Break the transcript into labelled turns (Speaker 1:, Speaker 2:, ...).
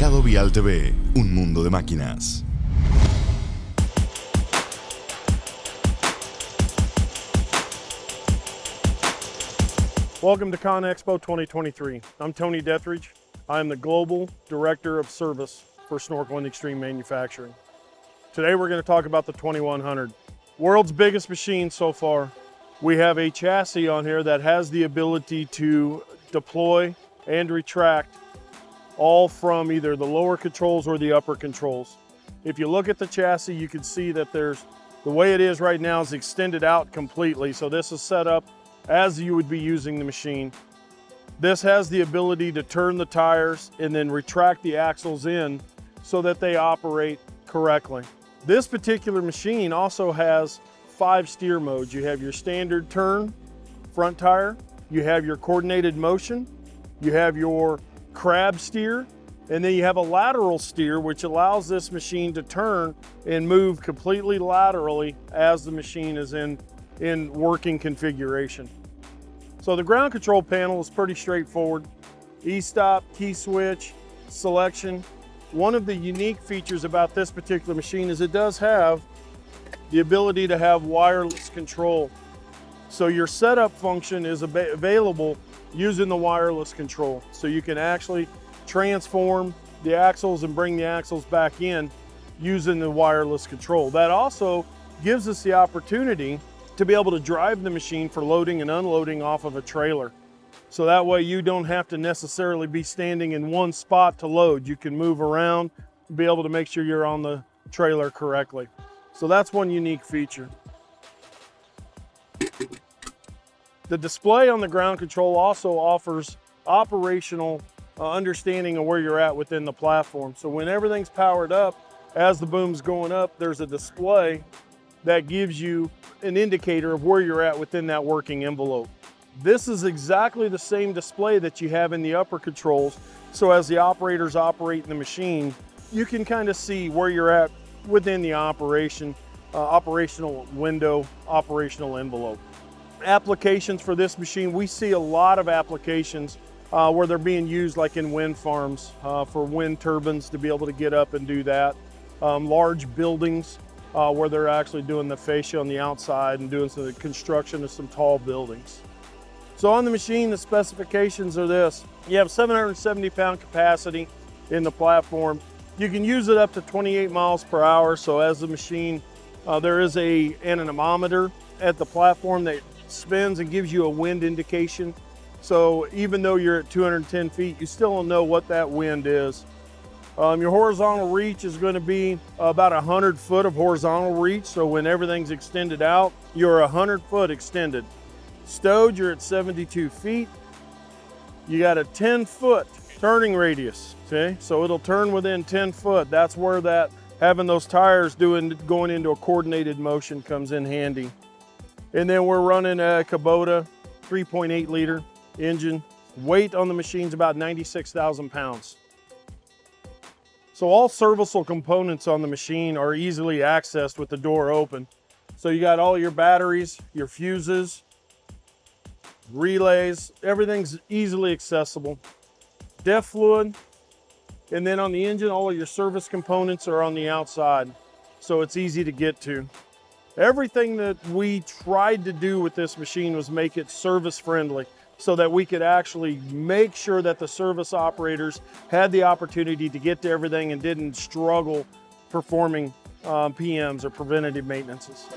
Speaker 1: Mercado Vial TV, un mundo de máquinas.
Speaker 2: Welcome to CONEXPO 2023. I'm Tony Dethridge. I'm the Global Director of Service for Snorkel and Extreme Manufacturing. Today we're going to talk about the 2100. World's biggest machine so far. We have a chassis on here that has the ability to deploy and retract all from either the lower controls or the upper controls. If you look at the chassis, you can see that the way it is right now is extended out completely. So this is set up as you would be using the machine. This has the ability to turn the tires and then retract the axles in so that they operate correctly. This particular machine also has 5 steer modes. You have your standard turn front tire, you have your coordinated motion, you have your crab steer, and then you have a lateral steer, which allows this machine to turn and move completely laterally as the machine is in working configuration. So the ground control panel is pretty straightforward. E-stop, key switch, selection. One of the unique features about this particular machine is it does have the ability to have wireless control. So your setup function is available using the wireless control. So you can actually transform the axles and bring the axles back in using the wireless control. That also gives us the opportunity to be able to drive the machine for loading and unloading off of a trailer. So that way you don't have to necessarily be standing in one spot to load. You can move around and be able to make sure you're on the trailer correctly. So that's one unique feature. The display on the ground control also offers operational understanding of where you're at within the platform. So when everything's powered up, as the boom's going up, there's a display that gives you an indicator of where you're at within that working envelope. This is exactly the same display that you have in the upper controls. So as the operators operate the machine, you can kind of see where you're at within the operational window, operational envelope. Applications for this machine, we see a lot of applications where they're being used like in wind farms for wind turbines to be able to get up and do that. Large buildings where they're actually doing the fascia on the outside and doing some construction of some tall buildings. So on the machine, the specifications are this. You have 770 pound capacity in the platform. You can use it up to 28 miles per hour. So as the machine, there is an anemometer at the platform that spins and gives you a wind indication. So even though you're at 210 feet, you still don't know what that wind is. Your horizontal reach is going to be about 100 foot of horizontal reach. So when everything's extended out, you're 100 foot extended. Stowed, you're at 72 feet. You got a 10 foot turning radius, okay? So it'll turn within 10 foot. That's where having those tires going into a coordinated motion comes in handy. And then we're running a Kubota 3.8 liter engine. Weight on the machine's about 96,000 pounds. So all serviceable components on the machine are easily accessed with the door open. So you got all your batteries, your fuses, relays, everything's easily accessible. DEF fluid, and then on the engine, all of your service components are on the outside, so it's easy to get to. Everything that we tried to do with this machine was make it service friendly so that we could actually make sure that the service operators had the opportunity to get to everything and didn't struggle performing PMs or preventative maintenances.